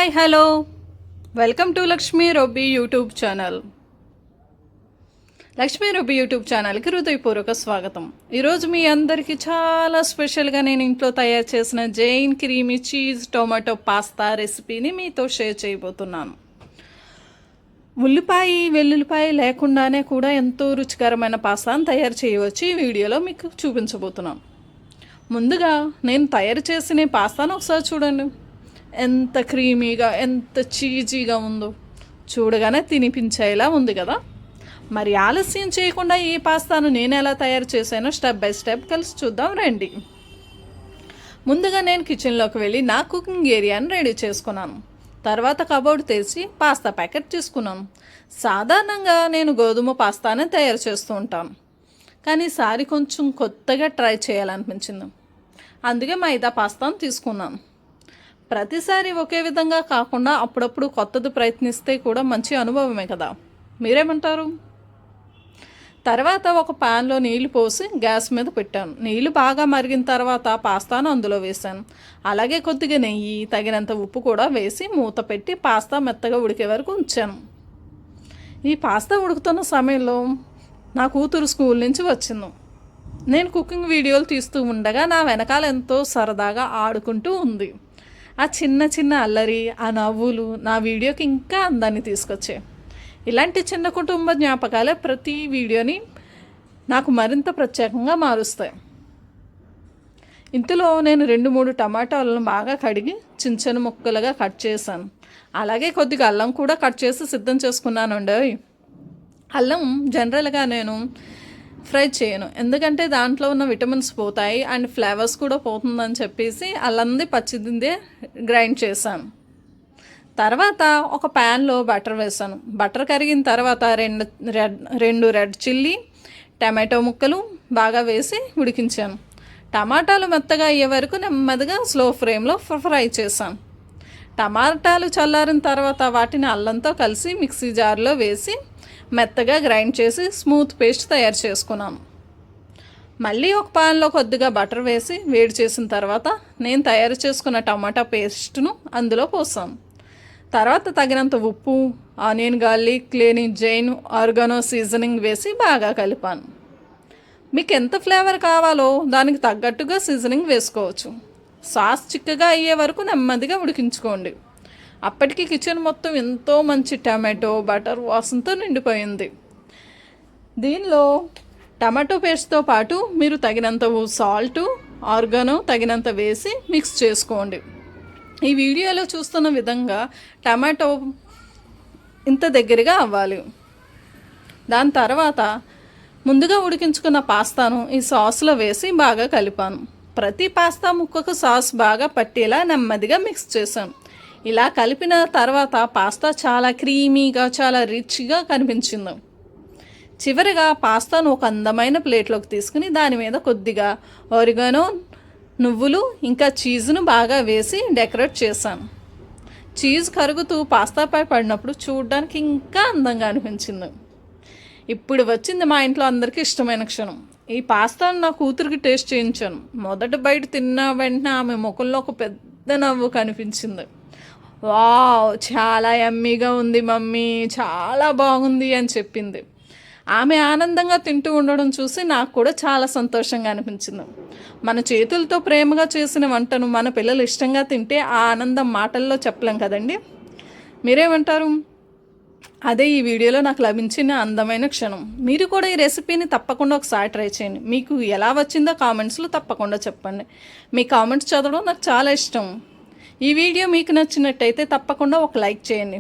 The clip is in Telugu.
Hi hello welcome to Lakshmi Robbi YouTube channel. Lakshmi Robbi YouTube ఛానల్కి హృదయపూర్వక స్వాగతం. ఈరోజు మీ అందరికీ చాలా స్పెషల్గా నేను ఇంట్లో తయారు చేసిన Jain creamy cheese tomato pasta రెసిపీని మీతో షేర్ చేయబోతున్నాను. ఉల్లిపాయ వెల్లుల్లిపాయ లేకుండానే కూడా ఎంతో రుచికరమైన పాస్తాను తయారు చేయవచ్చు. ఈ వీడియోలో మీకు చూపించబోతున్నాను. ముందుగా నేను తయారు చేసిన పాస్తాను ఒకసారి చూడండి. ఎంత క్రీమీగా ఎంత చీజీగా ఉందో చూడగానే తినిపించేలా ఉంది కదా. మరి ఆలస్యం చేయకుండా ఈ పాస్తాను నేను ఎలా తయారు చేశానో స్టెప్ బై స్టెప్ కలిసి చూద్దాం రండి. ముందుగా నేను కిచెన్లోకి వెళ్ళి నా కుకింగ్ ఏరియాని రెడీ చేసుకున్నాను. తర్వాత కబోర్డ్ తెరిచి పాస్తా ప్యాకెట్ తీసుకున్నాను. సాధారణంగా నేను గోధుమ పాస్తానే తయారు చేస్తూ ఉంటాను, కానీ ఈసారి కొంచెం కొత్తగా ట్రై చేయాలనిపించింది. అందుకే మైదా పాస్తాను తీసుకున్నాను. ప్రతిసారి ఒకే విధంగా కాకుండా అప్పుడప్పుడు కొత్తది ప్రయత్నిస్తే కూడా మంచి అనుభవమే కదా, మీరేమంటారు? తర్వాత ఒక ప్యాన్లో నీళ్లు పోసి గ్యాస్ మీద పెట్టాను. నీళ్లు బాగా మరిగిన తర్వాత పాస్తాను అందులో వేశాను. అలాగే కొద్దిగా నెయ్యి, తగినంత ఉప్పు కూడా వేసి మూత పెట్టి పాస్తా మెత్తగా ఉడికే వరకు ఉంచాను. ఈ పాస్తా ఉడుకుతున్న సమయంలో నా కూతురు స్కూల్ నుంచి వచ్చింది. నేను కుకింగ్ వీడియోలు తీస్తూ ఉండగా నా వెనకాల ఎంతో సరదాగా ఆడుకుంటూ ఉంది. ఆ చిన్న చిన్న అల్లరి, ఆ నవ్వులు నా వీడియోకి ఇంకా అందాన్ని తీసుకొచ్చాయి. ఇలాంటి చిన్న కుటుంబ జ్ఞాపకాలే ప్రతి వీడియోని నాకు మరింత ప్రత్యేకంగా మారుస్తాయి. ఇందులో నేను 2-3 టమాటాలను బాగా కడిగి చిన్న చిన్న ముక్కలుగా కట్ చేశాను. అలాగే కొద్దిగా అల్లం కూడా కట్ చేసి సిద్ధం చేసుకున్నానండి. అల్లం జనరల్గా నేను ఫ్రై చేయను, ఎందుకంటే దాంట్లో ఉన్న విటమిన్స్ పోతాయి అండ్ ఫ్లేవర్స్ కూడా పోతుందని చెప్పేసి అల్లంది పచ్చిదిందే గ్రైండ్ చేశాను. తర్వాత ఒక ప్యాన్లో బటర్ వేసాను. బటర్ కరిగిన తర్వాత రెండు రెడ్ చిల్లీ, టమాటో ముక్కలు బాగా వేసి ఉడికించాను. టమాటాలు మెత్తగా అయ్యే వరకు నెమ్మదిగా స్లో ఫ్లేమ్లో ఫ్రై చేశాను. టమాటాలు చల్లారిన తర్వాత వాటిని అల్లంతో కలిసి మిక్సీ జార్లో వేసి మెత్తగా గ్రైండ్ చేసి స్మూత్ పేస్ట్ తయారు చేసుకున్నాను. మళ్ళీ ఒక పాన్లో కొద్దిగా బటర్ వేసి వేడి చేసిన తర్వాత నేను తయారు చేసుకున్న టమాటా పేస్ట్ను అందులో పోసాను. తర్వాత తగినంత ఉప్పు, ఆనియన్, గార్లిక్ లేని జైన్ ఆర్గానో సీజనింగ్ వేసి బాగా కలిపాను. మీకు ఎంత ఫ్లేవర్ కావాలో దానికి తగ్గట్టుగా సీజనింగ్ వేసుకోవచ్చు. సాస్ చిక్కగా అయ్యే వరకు నెమ్మదిగా ఉడికించుకోండి. అప్పటికి కిచెన్ మొత్తం ఎంతో మంచి టమాటో బటర్ వాసనతో నిండిపోయింది. దీనిలో టమాటో పేస్ట్తో పాటు మీరు తగినంత సాల్టు, ఆర్గానో తగినంత వేసి మిక్స్ చేసుకోండి. ఈ వీడియోలో చూస్తున్న విధంగా టమాటో ఇంత దగ్గరగా అవ్వాలి. దాని తర్వాత ముందుగా ఉడికించుకున్న పాస్తాను ఈ సాస్లో వేసి బాగా కలిపాను. ప్రతి పాస్తా ముక్కకు సాస్ బాగా పట్టేలా నెమ్మదిగా మిక్స్ చేశాను. ఇలా కలిపిన తర్వాత పాస్తా చాలా క్రీమీగా, చాలా రిచ్గా కనిపించింది. చివరిగా పాస్తాను ఒక అందమైన ప్లేట్లోకి తీసుకుని దాని మీద కొద్దిగా ఆరిగానో, నువ్వులు ఇంకా చీజ్ను బాగా వేసి డెకరేట్ చేశాను. చీజ్ కరుగుతూ పాస్తాపై పడినప్పుడు చూడడానికి ఇంకా అందంగా అనిపించింది. ఇప్పుడు వచ్చింది మా ఇంట్లో అందరికీ ఇష్టమైన క్షణం. ఈ పాస్తాను నా కూతురికి టేస్ట్ చేయించాను. మొదటి బయట తిన్న వెంటనే ఆమె ముఖంలో ఒక పెద్ద నవ్వు కనిపించింది. వావ్, చాలా యమ్మీగా ఉంది మమ్మీ, చాలా బాగుంది అని చెప్పింది. ఆమె ఆనందంగా తింటూ ఉండడం చూసి నాకు కూడా చాలా సంతోషంగా అనిపించింది. మన చేతులతో ప్రేమగా చేసిన వంటను మన పిల్లలు ఇష్టంగా తింటే ఆ ఆనందం మాటల్లో చెప్పలేం కదండి. మీరేమంటారు? అదే ఈ వీడియోలో నాకు లభించిన అందమైన క్షణం. మీరు కూడా ఈ రెసిపీని తప్పకుండా ఒకసారి ట్రై చేయండి. మీకు ఎలా వచ్చిందో కామెంట్స్లో తప్పకుండా చెప్పండి. మీ కామెంట్స్ చదవడం నాకు చాలా ఇష్టం. ఈ వీడియో మీకు నచ్చినట్టయితే తప్పకుండా ఒక లైక్ చేయండి.